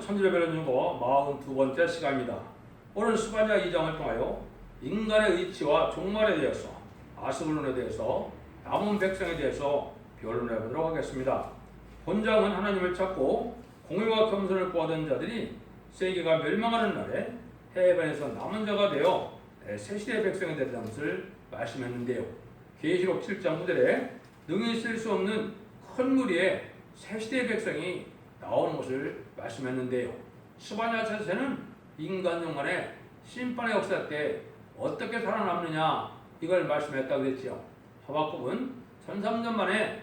천지를 배우는 거 42번째 시간입니다. 오늘 수반야 2장을 통하여 인간의 의치와 종말에 대해서, 아스불론에 대해서, 남은 백성에 대해서 변론해 보도록 하겠습니다. 본장은 하나님을 찾고 공의와 겸손을 구하던 자들이 세계가 멸망하는 날에 해변에서 남은 자가 되어 새 시대의 백성이 되는 것을 말씀했는데요. 계시록 7장 9절에 능히 쓸 수 없는 큰 무리에 새 시대의 백성이 나오는 것을 말씀했는데요. 수반야 차세는 인간 영혼의 심판의 역사 때 어떻게 살아남느냐 이걸 말씀했다고 했지요. 하박국은 1300년 만에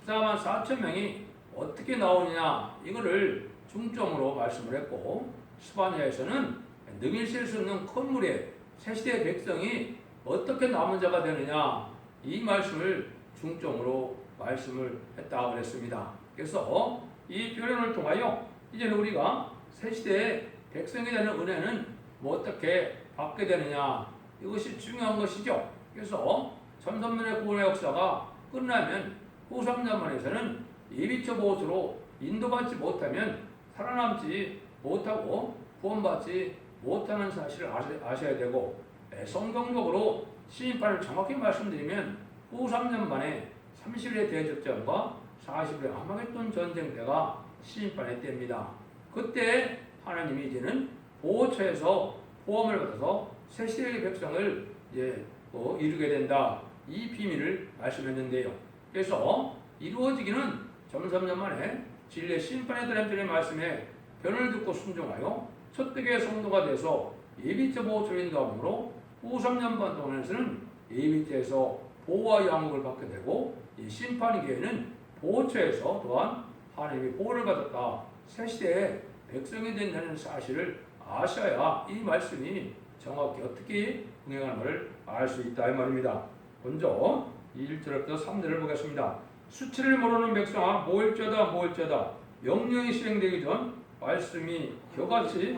14만 4천 명이 어떻게 나오느냐 이거를 중점으로 말씀을 했고, 수반야에서는 능히 쓸 수 없는 큰 무리에 새 시대의 백성이 어떻게 남은 자가 되느냐 이 말씀을 중점으로 말씀을 했다고 그랬습니다. 그래서 이 표현을 통하여 이제는 우리가 새 시대의 백성이 되는 은혜는 뭐 어떻게 받게 되느냐 이것이 중요한 것이죠. 그래서 천선만의 구원의 역사가 끝나면 후 3년만에서는 예비처 보호수로 인도받지 못하면 살아남지 못하고 구원받지 못하는 사실을 아셔야 되고, 성경적으로 시인판을 정확히 말씀드리면 후 3년 만에 30일의 대접전과 40일의 아마겟돈 전쟁 때가 시인판의 때입니다. 그때 하나님이 이제는 보호처에서 보험을 받아서 새 시대의 백성을 이루게 된다. 이 비밀을 말씀했는데요. 그래서 이루어지기는 점삼년 만에 진리의 심판에 대한 전의 말씀에 변을 듣고 순종하여 첫대교의 성도가 돼서 예비죄 보호처 인도함으로 후 3년 반 동안에서는 예비죄에서 보호와 양육을 받게 되고, 이 심판기에는 보호처에서 또한 하나님이 보호를 받았다. 새 시대의 백성이 된다는 사실을 아셔야 이 말씀이 정확히 어떻게 응행하는지를 알 수 있다 이 말입니다. 먼저 1절부터 3절을 보겠습니다. 수치를 모르는 백성아 모일죄다 모일죄다. 명령이 실행되기 전 말씀이 겨같이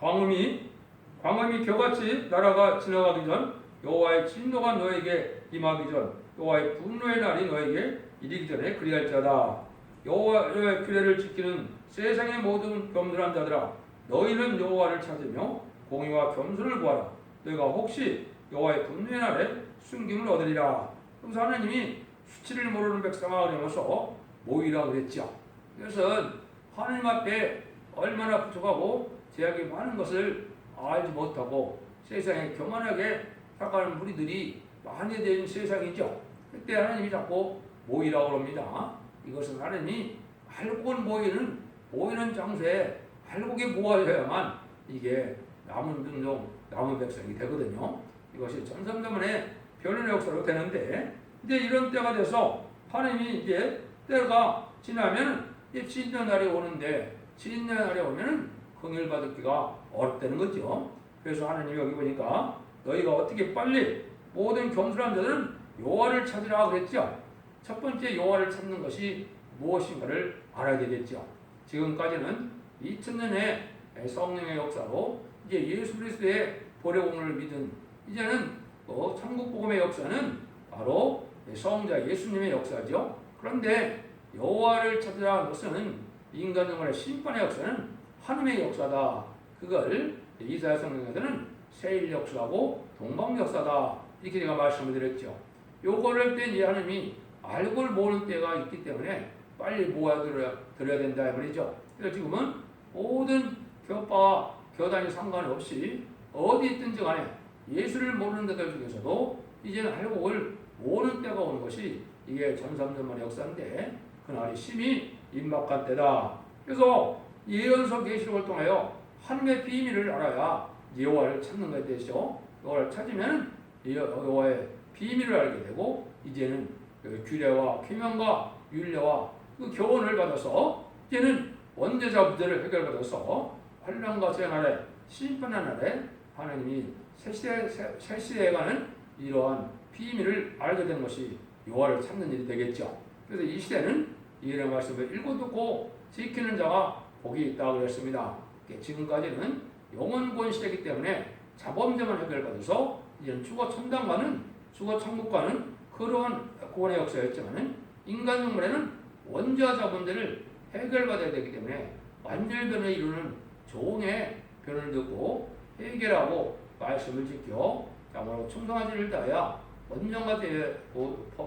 광음이 겨같이 나라가 지나가기 전 여호와의 진노가 너에게 임하기 전 여호와의 분노의 날이 너에게 이르기 전에 그리할 자다. 여호와의 규례를 지키는 세상의 모든 겸손한 자들아, 너희는 여호와를 찾으며 공의와 겸손을 구하라. 너희가 혹시 여호와의 분노의 날에 숨김을 얻으리라. 그래서 하나님이 수치를 모르는 백성아 그러면서 모이라 그랬죠. 그래서 하나님 앞에 얼마나 부족하고 제약이 많은 것을 알지 못하고 세상에 교만하게 살아가는 무리들이 많이 된 세상이죠. 그때 하나님이 자꾸 모이라고 합니다. 이것은 하나님이 알곡을 모이는 장소에 알곡이 모아져야만 이게 남은 등종, 남은 백성이 되거든요. 이것이 전성전만의 변론의 역사로 되는데, 이제 이런 때가 돼서 하나님이 이제 때가 지나면 이제 진노의 날이 오는데, 진노의 날이 오면은 긍휼 받기가 어렵다는 거죠. 그래서 하나님이 여기 보니까 너희가 어떻게 빨리 모든 겸손한 자들은 여호와를 찾으라 그랬죠. 첫 번째 여호와를 찾는 것이 무엇인가를 알아야 되겠죠. 지금까지는 2000년의 성령의 역사로 이제 예수 그리스도의 보혜공을 믿은, 이제는 천국 복음의 역사는 바로 성자 예수님의 역사죠. 그런데 여호와를 찾으라 것은 인간 영혼의 심판의 역사는 하나님의 역사다. 그걸 이사야 성경에서는 세일 역사하고 동방 역사다 이렇게 제가 말씀을 드렸죠. 요거를 때 하나님이 알고 모르는 때가 있기 때문에 빨리 모아들어야 된다 이 말이죠. 그래서 지금은 모든 교파와 교단이 상관없이 어디 있든지 간에 예수를 모르는 자들 중에서도 이제는 알곡을 모르는 때가 오는 것이 이게 전삼년만의 역사인데, 그날이 심히 임박한 때다. 그래서 예언서 계시록을 통하여 하나님의 비밀을 알아야 여호와를 찾는 것에 대해서 여호와를 찾으면 여호와의 비밀을 알게 되고, 이제는 그 규례와 계명과 율례와 그 교훈을 받아서 이제는 원죄자 문제를 해결받아서 환난과 재난의 심판의 날에 하나님이 새 시대에 가는 이러한 비밀을 알게 된 것이 여호와를 찾는 일이 되겠죠. 그래서 이 시대는 이런 말씀을 읽고 듣고 지키는 자가 복이 있다고 그랬습니다. 지금까지는 영원권 시대이기 때문에 자범죄만 해결받아서 이제는 죽어 천당 가는, 죽어 천국 가는 그러한 구원의 역사였지만, 인간 영혼에는 원죄와 자범죄를 해결받아야 되기 때문에 완전변을 이루는 종의 변을 듣고 해결하고 말씀을 지켜 자문하고 충성하지를 다하여 언젠가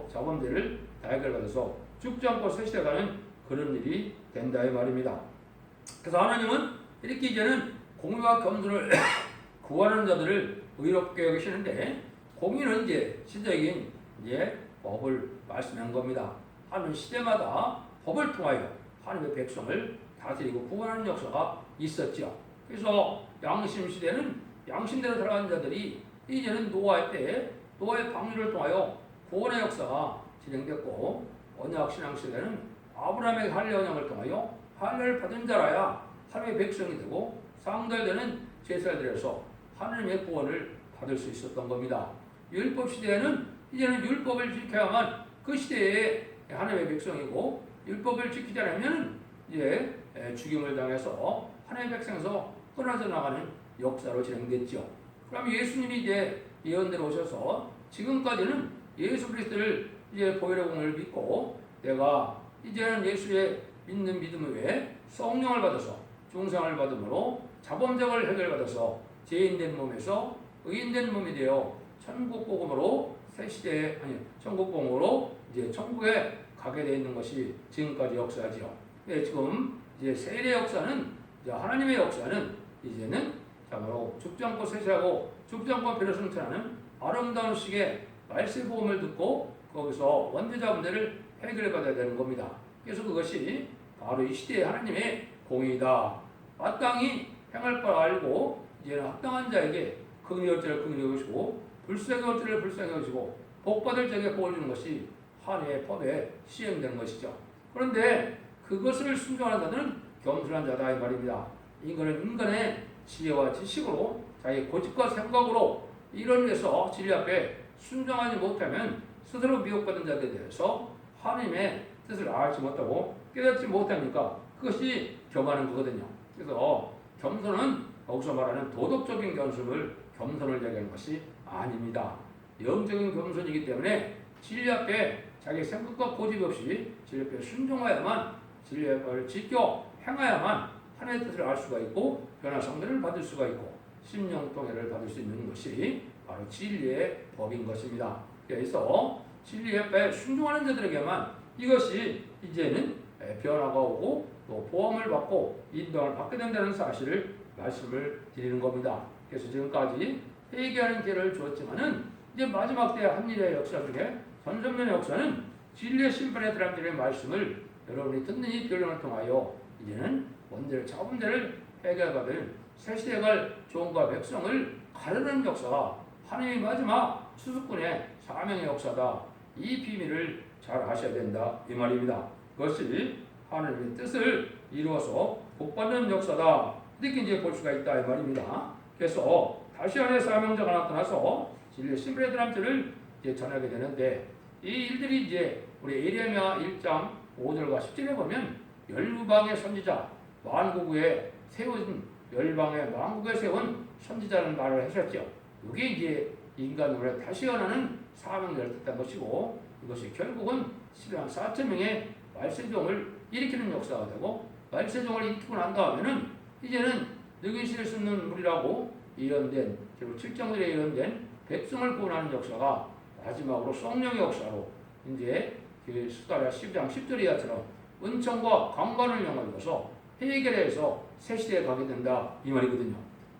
자범죄를 다 해결받아서 죽지 않고 세시되가는 그런 일이 된다 이 말입니다. 그래서 하나님은 이렇게 이제는 공의와 겸손을 구하는 자들을 의롭게 여기시는데, 공의는 이제 시적인 이제 법을 말씀한 겁니다. 하는 시대마다 법을 통하여 하나님의 백성을 다스리고 구원하는 역사가 있었죠. 그래서 양심 시대는 양심대로 살아가는 자들이 이제는 노아의 때에 노아의 방류를 통하여 구원의 역사가 진행됐고, 언약 신앙 시대는 아브라함의 할례 언약을 통하여 할례를 받은 자라야 하나님의 백성이 되고 상달되는 제사를 드려서 하나님의 구원을 받을 수 있었던 겁니다. 율법 시대에는 이제는 율법을 지켜야만 그 시대에 하나님의 백성이고, 율법을 지키지 않으면 이제 죽임을 당해서 하나님의 백성에서 끊어져 나가는 역사로 진행됐죠. 그럼 예수님이 이제 예언대로 오셔서 지금까지는 예수 그리스도를 이제 보혈의 공을 믿고 내가 이제는 예수의 믿는 믿음 외에 성령을 받아서 중생을 받음으로 자범죄를 해결받아서 죄인된 몸에서 의인된 몸이 되어 천국 복음으로 새 시대에 천국 복음으로 이제 천국에 가게 되어 있는 것이 지금까지 역사지요. 지금 이제 세례 역사는 이제 하나님의 역사는 이제는 바로 죽지 않고 세시하고 죽지 않고 변을 승천하는 아름다운 식의 말세 복음을 듣고 거기서 원죄자분들을 해결해 받아야 되는 겁니다. 그래서 그것이 바로 이 시대의 하나님의 공의다. 마땅히 행할 걸 알고 이제는 합당한 자에게 긍휼히 여길 자를 긍휼히 여기시고 불쌍히 여길 자를 불쌍히 여기시고 복받을 자에게 복을 주는 것이 하나님의 법에 시행되는 것이죠. 그런데 그것을 순종하는 자들은 겸손한 자다 이 말입니다. 이거는 인간의 지혜와 지식으로 자기 고집과 생각으로 이런 데서 진리 앞에 순종하지 못하면 스스로 미혹받은 자들에 대해서 하나님의 뜻을 알지 못하고 깨닫지 못하니까 그것이 겸하는 거거든요. 그래서 겸손은 여기서 말하는 도덕적인 겸손을 얘기하는 것이 아닙니다. 영적인 겸손이기 때문에 진리 앞에 자기 생각과 고집 없이 진리 앞에 순종하야만, 진리를 지켜 행하야만 하나님의 뜻을 알 수가 있고 변화성대를 받을 수가 있고 심령통해를 받을 수 있는 것이 바로 진리의 법인 것입니다. 그래서 진리 앞에 순종하는 자들에게만 이것이 이제는 변화가 오고 또 보험을 받고 인도를 받게 된다는 사실을 말씀을 드리는 겁니다. 그래서 지금까지 회개하는 기회를 주었지만은 이제 마지막 때 한일의 역사 중에 전선면의 역사는 진리의 심판에 들어간 자의 말씀을 여러분이 듣는 이 변론을 통하여 이제는 원죄를 자범죄를 해결받을 새 시대에 갈 종과 백성을 가르는 역사가 하나님의 마지막 수수꾼의 사명의 역사다. 이 비밀을 잘 아셔야 된다 이 말입니다. 그것이 하나님의 뜻을 이루어서 복받는 역사다. 이렇게 이제 볼 수가 있다 이 말입니다. 그래서 다시 하나의 사명자가 나타나서 진리의 심판의 드람들을 이제 전하게 되는데, 이 일들이 이제 우리 에레미야 1장 5절과 10절에 보면 열방의 선지자 만국에 세운 열방의 만국에 세운 선지자는 말을 하셨죠. 이게 이제 인간으로 다시 일어나는 사명을 뜻한 것이고, 이것이 결국은 12만 4천 명의 말세종을 일으키는 역사가 되고, 말세종을 일으키고 난 다음에는 이제는 늙은 실을 씹는 물이라고 예언된, 결국 7장들에 예언된 백성을 구원하는 역사가 마지막으로 성령의 역사로 이제 그 스가랴 10장 10절이야처럼 은총과 강건을 영화로서 해결해서 새 시대에 가게 된다 이 말이거든요.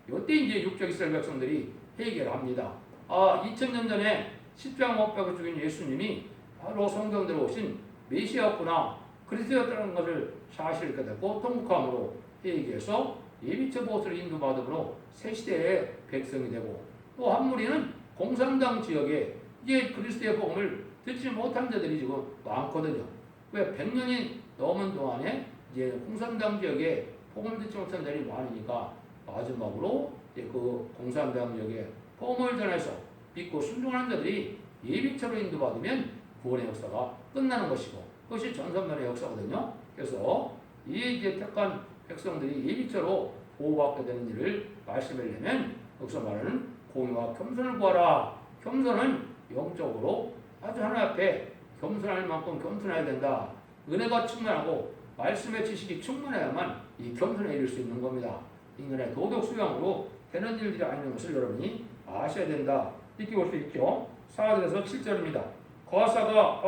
이때 이제 육적 이스라엘 백성들이 해결합니다. 2000년 전에 십자가 못 박아 죽인 예수님이 바로 성경대로 오신 메시아였구나, 그리스도였다는 것을 사실을 깨닫고 통곡함으로 회개해서 예비처 보호를 인도받음으로 새 시대의 백성이 되고, 또 한 무리는 공산당 지역에 이제 그리스도의 복음을 듣지 못한 자들이 지금 많거든요. 왜 100년이 넘은 동안에 이제 공산당 지역에 복음을 듣지 못한 자들이 많으니까 마지막으로 이제 그 공산당 지역에 복음을 전해서 믿고 순종하는 자들이 예비처로 인도받으면 구원의 역사가 끝나는 것이고, 그것이 전선면의 역사거든요. 그래서 이 이제 택한 백성들이 예비처로 보호받게 되는 일을 말씀하려면 여기서 말하는 공의와 겸손을 구하라. 겸손은 영적으로 아주 하나님 앞에 겸손할 만큼 겸손해야 된다. 은혜가 충만하고 말씀의 지식이 충만해야만 이 겸손에 이를 수 있는 겁니다. 인간의 도덕 수양으로 되는 일들이 아닌 것을 여러분이 아셔야 된다. 이렇게 볼 수 있죠. 4절에서 7절입니다. 거사가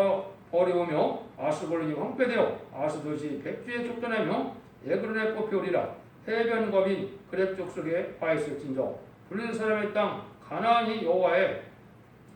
어려우며 아스골론이 황폐되어 아스도시 백주에 쫓겨나며 에그론에 뽑혀오리라. 해변검인 그렛 족속에 화 있을진저 불리는 사람의 땅 가나안이 여호와의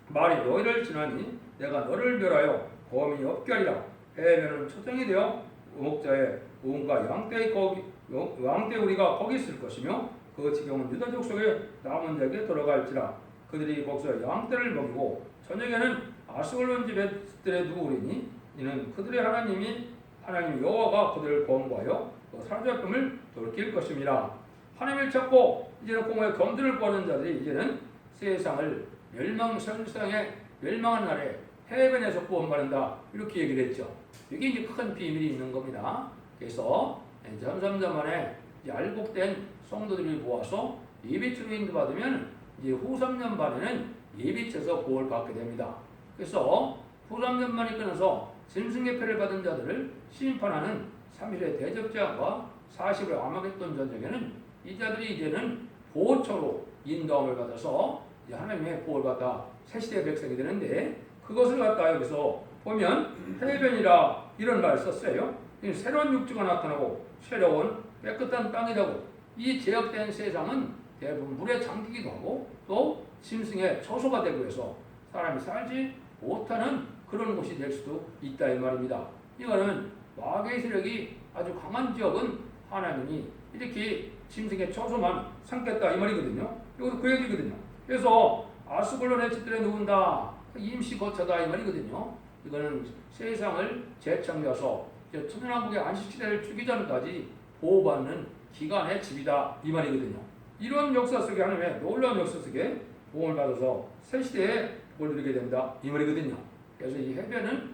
말이 너희를 지나니 내가 너를 멸하여 범인이 없게 하리라. 해변은 초정이 되어 목자의 우음과 양떼 우리가 거기 있을 것이며 그 지경은 유다 족속의 남은 자에게 들어갈지라. 그들이 거기서 양떼를 먹이고 저녁에는 아스골론 집들의 누구리니 이는 그들의 하나님 여호와가 그들을 범과하여 사로잡음을 돌킬 것입니다. 하나님을 찾고 이제는 공허의 검들을 구하는 자들이 이제는 세상을 멸망한 날에 해변에서 구원받는다. 이렇게 얘기를 했죠. 이게 이제 큰 비밀이 있는 겁니다. 그래서 점점 만에 알곡된 성도들이 모아서 예비추로 인도받으면 이제 후 3년 반에는 예비쳐서 구원을 받게 됩니다. 그래서 후 3년 만에 끊어서 짐승의 패를 받은 자들을 심판하는 3일의 대접제한과 40일 아마겟돈 전쟁에는 이 자들이 이제는 보호처로 인도함을 받아서 이제 하나님의 보호를 받아 새시대의 백성이 되는데 그것을 갖다 여기서 보면 해변이라 이런 말을 썼어요. 새로운 육지가 나타나고 새로운 깨끗한 땅이 되고 이 제약된 세상은 대부분 물에 잠기기도 하고 또 짐승의 처소가 되고 해서 사람이 살지 못하는 그런 곳이 될 수도 있다 이 말입니다. 이거는 마귀의 세력이 아주 강한 지역은 하나님이 이렇게 짐승의 처소만 삼겠다 이 말이거든요. 이것도 그 얘기거든요. 그래서 아스골론의 집들에 누운다 임시 거처다 이 말이거든요. 이거는 세상을 재창조해서 천연왕국의 안식시대를 주기 전까지 보호받는 기간의 집이다 이 말이거든요. 이런 역사 속에 하나님의 놀라운 역사 속에 보험을 받아서 새 시대에 복을 누리게 된다 이 말이거든요. 그래서 이 해변은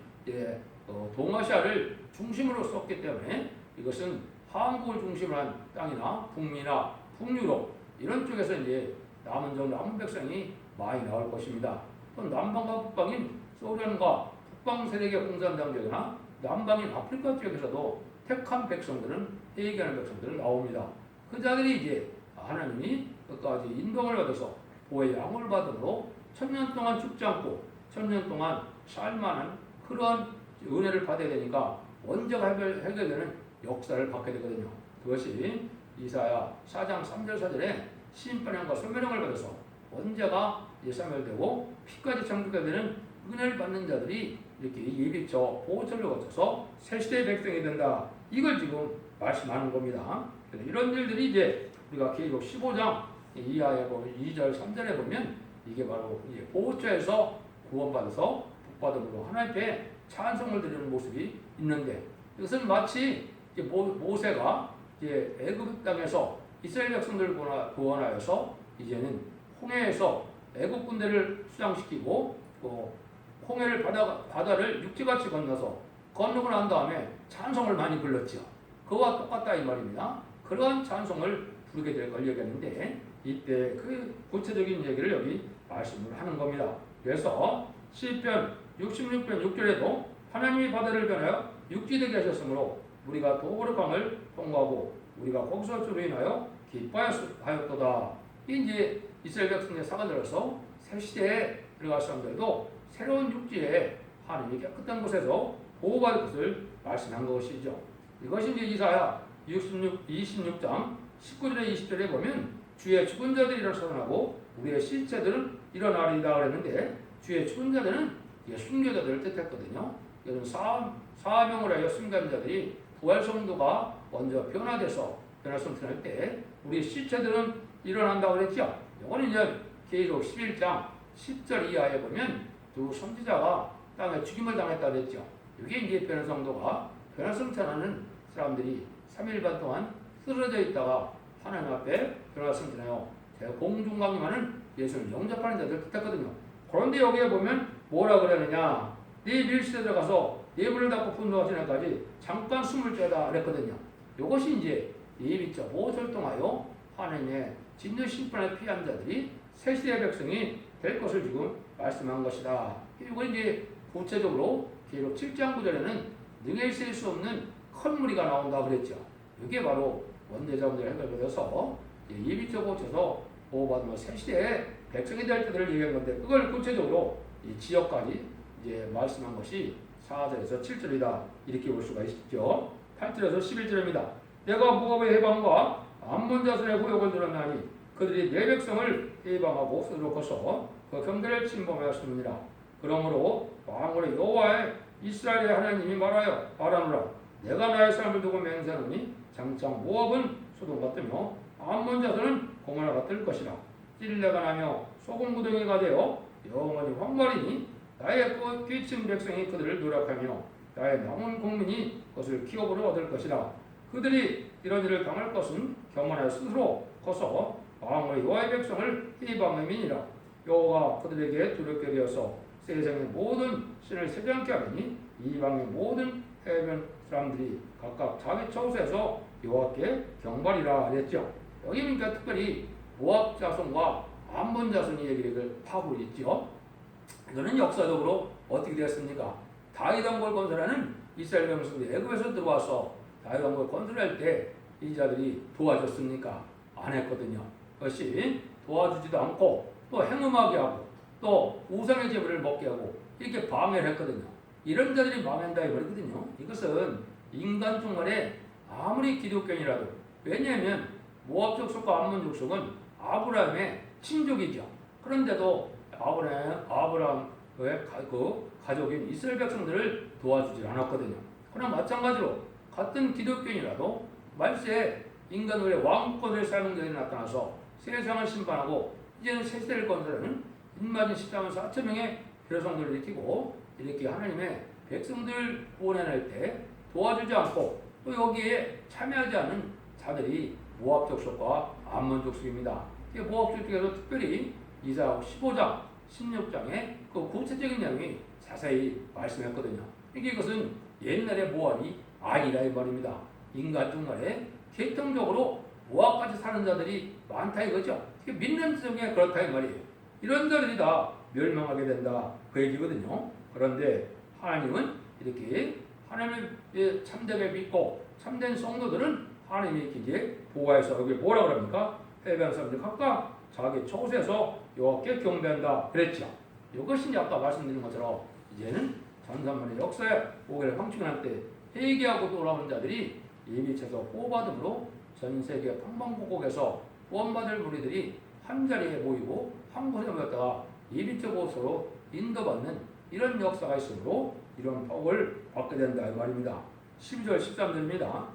동아시아를 중심으로 썼기 때문에 이것은 한국을 중심으로 한 땅이나 북미나 북유럽 이런 쪽에서 이제 남은 백성이 많이 나올 것입니다. 또 남방과 북방인 소련과 북방 세력의 공산당 지역이나 남방인 아프리카 지역에서도 택한 백성들은 회개하는 백성들은 나옵니다. 그 자들이 이제 하나님이 끝까지 인도를 받아서 보호의 양을 받음으로 1000년 동안 죽지 않고 1000년 동안 살만한 그러한 은혜를 받아야 되니까 원죄가 해결되는 역사를 받게 되거든요. 그것이 이사야 4장 3절 4절에 심판형과 소멸형을 받아서 원죄가 예사멸되고 피까지 창조가 되는 은혜를 받는 자들이 이렇게 예비처 보호처를 거쳐서 새시대의 백성이 된다. 이걸 지금 말씀하는 겁니다. 이런 일들이 이제 우리가 계시록 15장 이하에 보면 2절 3절에 보면 이게 바로 이제 보호처에서 구원받아서 복받음으로 하나님께 찬송을 드리는 모습이 있는데 이것은 마치 이제 모세가 이제 애굽 땅에서 이스라엘 백성들을 구원하여서 이제는 홍해에서 애굽 군대를 수장시키고 홍해를 바다를 육지같이 건너고 난 다음에 찬송을 많이 불렀죠. 그와 똑같다 이 말입니다. 그러한 찬송을 부르게 될 걸 얘기했는데 이때 그 구체적인 얘기를 여기 말씀을 하는 겁니다. 그래서 시편 66편 6절에도 하나님이 바다를 변하여 육지되게 하셨으므로 우리가 도그릇강을 통과하고 우리가 거기서 주로 인하여 기뻐하였도다. 이제 이스라엘 백성의 사관들어서 새 시대에 들어갈 사람들도 새로운 육지에 하나님이 깨끗한 곳에서 보호받을 것을 말씀한 것이죠. 이것이 이제 이사야 26장 19절에 20절에 보면 주의 죽은 자들이 일어나고 우리의 시체들은 일어나리다 그랬는데 주의 죽은 자들은 순교자들을 뜻했거든요. 이것은 사명을 하여 순교한 자들이 부활 성도가 먼저 변화돼서 변화성천할 때 우리 시체들은 일어난다고 그랬죠. 이거는 이제 계시록 11장 10절 이하에 보면 두 선지자가 땅에 죽임을 당했다 그랬죠. 이게 이제 변화성도가 변화성천하는 사람들이 3일 반 동안 쓰러져 있다가 하나님 앞에 변화성천하여 공중강림하는 예수를 영접하는 자들 뜻했거든요. 그런데 여기에 보면 뭐라 그러느냐, 네 밀시대 들어가서 네 문을 닫고 분노하시는 날까지 잠깐 숨을 쉬다 그랬거든요. 이것이 이제 예비처 보호설동하여 하나님의 진노 심판을 피한 자들이 새 시대의 백성이 될 것을 지금 말씀한 것이다. 그리고 이제 구체적으로 계시록 7장 9절에는 능히 셀 수 없는 큰 무리가 나온다 그랬죠. 이게 바로 원대자분들 해결받아서 예비적 고쳐서 보호받으면 새 시대의 백성이 될 때들을 얘기한 건데 그걸 구체적으로 이 지역까지 이제 말씀한 것이 4절에서 7절이다 이렇게 볼 수가 있죠. 8절에서 11절입니다. 내가 모압의 해방과 암몬 자손의 후욕을 들었나니 그들이 내 백성을 해방하고 서두르고서 그 경계를 침범하였습니다. 그러므로 왕으로 여호와의 이스라엘의 하나님이 말하노라 내가 나의 사람을 두고 맹세하노니 장창 모압은 소돔 같으며 암몬 자손은 고모라 같을 것이라. 찔레가 나며 소금 구덩이가 되어 영원히 황말이니 나의 끼친 백성이 그들을 노력하며 나의 남은 국민이 그것을 기업으로 얻을 것이라. 그들이 이런 일을 당할 것은 경건하여 스스로 커서 왕의 여호와의 백성을 해방함이니라. 여호와가 그들에게 두렵게 되어서 세상의 모든 신을 세지 않게 하니 이방의 모든 해변 사람들이 각각 자기 처소에서 여호와께 경발이라 그랬죠. 여기 보니까 특별히 모압 자손과 암몬 자손이 얘기를 하고 있죠. 이거는 역사적으로 어떻게 되었습니까? 다윗 왕국을 건설하는 이스라엘 백성들이 애굽에서 들어와서 다윗 왕국을 건설할 때 이 자들이 도와줬습니까? 안 했거든요. 그것이 도와주지도 않고 또 행음하게 하고 또 우상의 제물을 먹게 하고 이렇게 방해를 했거든요. 이런 자들이 망한다 이거거든요. 이것은 인간 중 간에 아무리 기독교인이라도 왜냐하면 모압 족속과 암몬 족속은 아브라함의 친족이죠. 그런데도 아브라함의 그 가족인 이스라엘 백성들을 도와주지 않았거든요. 그러나 마찬가지로 같은 기독교인이라도 말세에 인간의 왕권을 사용되어 나타나서 세상을 심판하고 이제는 새 시대를 건설하는 인마진 14만 4천 명의 배성들을 일으키고 이렇게 하나님의 백성들 구원해낼 때 도와주지 않고 또 여기에 참여하지 않은 자들이 모압 족속과 암몬 족속입니다. 모압 족속에서 특별히 이사야 15장, 16장에 그 구체적인 내용이 자세히 말씀했거든요. 이것은 옛날의 모압이 아니라 이 말입니다. 인간 중간에 계통적으로 모압같이 사는 자들이 많다 이거죠. 믿는 중에 그렇다 이 말이에요. 이런 자들이 다 멸망하게 된다 그 얘기거든요. 그런데 하나님은 이렇게 하나님을 참되게 믿고 참된 성도들은 하나님이 이렇게 이제 보호해서 여기 뭐라 그럽니까? 해변 사람들 각각 자기 처소에서 여호와께 경배한다 그랬죠. 이것이 이제 아까 말씀드린 것처럼 이제는 전산만의 역사에 고개를 황충할 때 회개하고 돌아오는 자들이 예비쳐서 보호받음으로 전 세계 방방곡곡에서 구원받을 무리들이 한 자리에 모이고 한 곳에 모였다가 예비적 옷으로 인도받는 이런 역사가 있으므로 이런 복을 받게 된다 이 말입니다. 12절 13절입니다.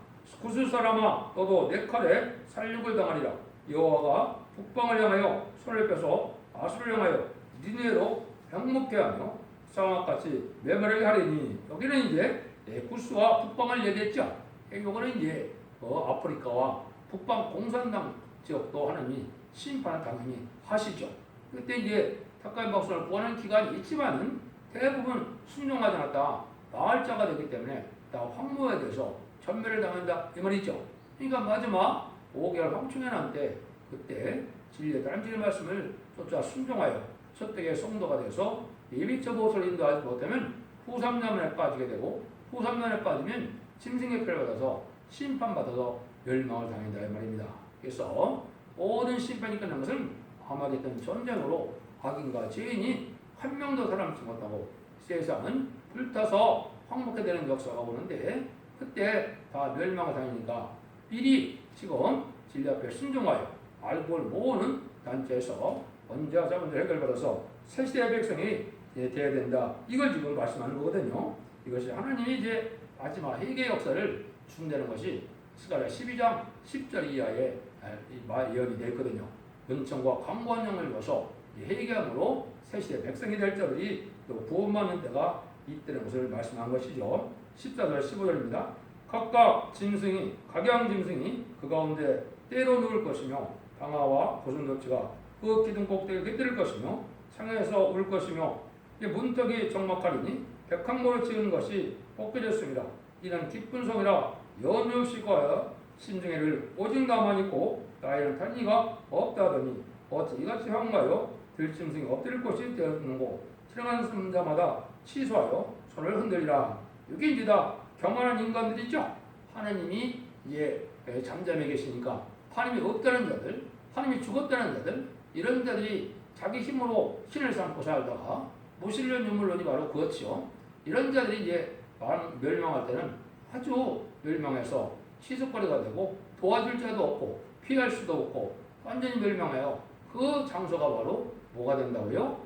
구스 사람아 너도 내 칼에 살육을 당하리라. 여호와가 북방을 향하여 손을 펴서 아수를 향하여 니네로 병목해 하며 사막같이 메마르게 하리니. 여기는 이제 구스와 북방을 얘기했죠. 이거는 이제 아프리카와 북방 공산당 지역도 하나님이 심판을 당연히 하시죠. 그때 이제 탁가인 박수를 구하는 기간이 있지만은 대부분 순종하지 않았다 나흘자가 되기 때문에 다 황무에 대해서 전멸을 당한다 이 말이죠. 그러니까 마지막 5개월 황충해 난 때 그때 진리의 단지의 말씀을 쫓아 순종하여 첫대의 성도가 돼서 예비적 옷을 인도하지 못하면 후삼년에 빠지게 되고 후삼년에 빠지면 짐승의 피를 받아서 심판받아서 멸망을 당한다 이 말입니다. 그래서 모든 심판이 끝난 것은 아마겟돈 전쟁으로 악인과 죄인이 한 명도 살아남지 못하고 세상은 불타서 황폐하게 되는 역사가 오는데 그때 다 멸망을 당하니까 미리 지금 진리 앞에 순종하여 알고 모으는 단체에서 언제와 자문을 해결받아서 새시대의 백성이 되어야 된다. 이걸 지금 말씀하는 거거든요. 이것이 하나님이 이제 마지막 회개 역사를 준다는 것이 스가랴 12장 10절 이하에 예언이 되어 있거든요. 은총과 강구한 영을 줘서 회개함으로 새시대 백성이 될 자들이 또 구원받는 때가 있다는 것을 말씀한 것이죠. 14절 15절입니다. 각각 짐승이 각양 짐승이 그 가운데 때로 누울 것이며 방아와 고슴도치가 그 기둥 꼭대기에 깃들 것이며 창에서 울 것이며 문턱이 적막하리니 백항모로 지은 것이 벗겨졌습니다. 이는 기쁜 성이라 연없이 거하여 심중에를 오직 나만 있고 나에는 탄이가 없다더니 어찌 이같이 황가여 들짐승이 엎드릴 곳이 되었는고 트령하는 삼자마다 취소하여 손을 흔들리라. 여기 이제 다 경건한 인간들이죠. 하나님이 이제 잠잠해 계시니까 하나님이 없다는 자들, 하나님이 죽었다는 자들, 이런 자들이 자기 힘으로 신을 삼고 살다가 무신론 유물론이 바로 그렇죠. 이런 자들이 이제 멸망할 때는 아주 멸망해서 시습거리가 되고 도와줄 자도 없고 피할 수도 없고 완전히 멸망해요. 그 장소가 바로 뭐가 된다고요?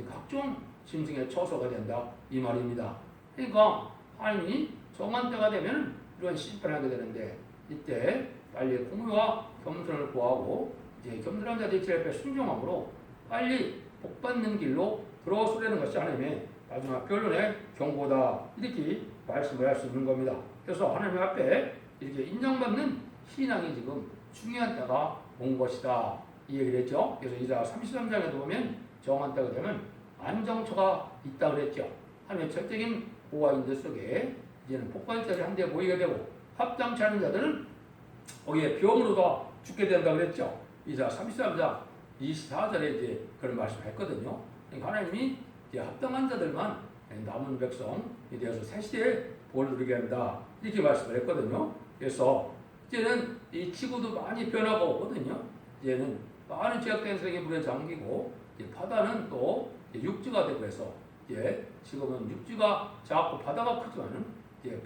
각종 짐승의 처소가 된다 이 말입니다. 그러니까 하나님이 정한 때가 되면 이런 심판하게 되는데 이때 빨리 공의와 겸손을 구하고 이제 겸손한 자들이 제 앞에 순종함으로 빨리 복받는 길로 들어서려는 것이 하나님의 마지막 결론의 경고다 이렇게 말씀을 할 수 있는 겁니다. 그래서 하나님 앞에 이렇게 인정받는 신앙이 지금 중요한 때가 온 것이다 이 얘기를 했죠. 그래서 이사 33장에도 보면 정한 때가 되면 안정처가 있다 그랬죠. 하나님의 절대적인 보호와 인도 속에 이제는 폭발자들이 한데 모이게 되고 합당치 않은 자들은 거기에 병으로 다 죽게 된다 그랬죠. 이사 33장 24절에 이제 그런 말씀을 했거든요. 그러니까 하나님이 이제 합당한 자들만 남은 백성에 대해서 새 시대에 복을 누리게 한다 이렇게 말씀을 했거든요. 그래서 이제는 이 지구도 많이 변화가 오거든요. 이제는 많은 제약된 세력이 물에 잠기고 바다는 또 육지가 되고 해서 지금은 육지가 작고 바다가 크지만은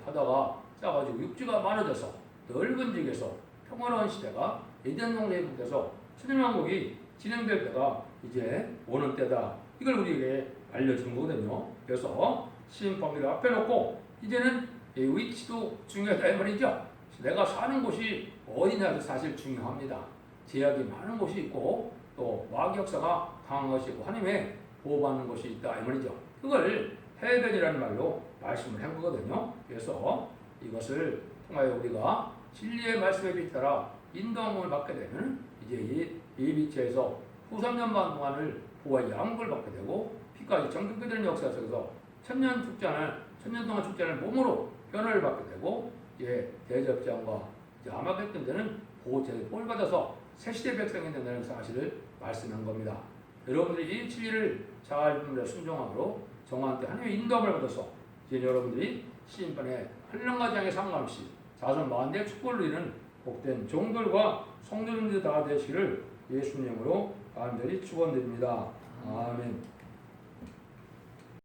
바다가 작아지고 육지가 많아져서 넓은 지역에서 평화로운 시대가 에덴 동네에 돼서 천년왕국이 진행될 때가 이제 오는 때다. 이걸 우리에게 알려주는 거거든요. 그래서 심판기를 앞에 놓고 이제는 위치도 중요하다 이 말이죠. 내가 사는 곳이 어디냐도 사실 중요합니다. 제약이 많은 곳이 있고 또 마귀 역사가 강한 것이 있고 하나님의 보호받는 곳이 있다 이 말이죠. 그걸 해변이라는 말로 말씀을 한 거거든요. 그래서 이것을 통하여 우리가 진리의 말씀에 따라 인도함을 받게 되면 이제 이 빛에서 후 3년 반 동안을 보호와 양육을 받게 되고 피까지 정복되는 되는 역사 속에서 천년 동안 축제를 몸으로 변화를 받게 되고 대접장과 아마겟돈 되는 보호체를 볼 받아서 새시대 백성이 된다는 사실을 말씀한 겁니다. 여러분들이 이 진리를 잘 순종함으로 정한 때 하나님의 인도함을 받아서 이제 여러분들이 심판의 한량과 장에 상관없이 자손 만대의 축복을 누리는 복된 종들과 성도님들 다 되시기를 예수님으로 간절히 축원드립니다. 아멘.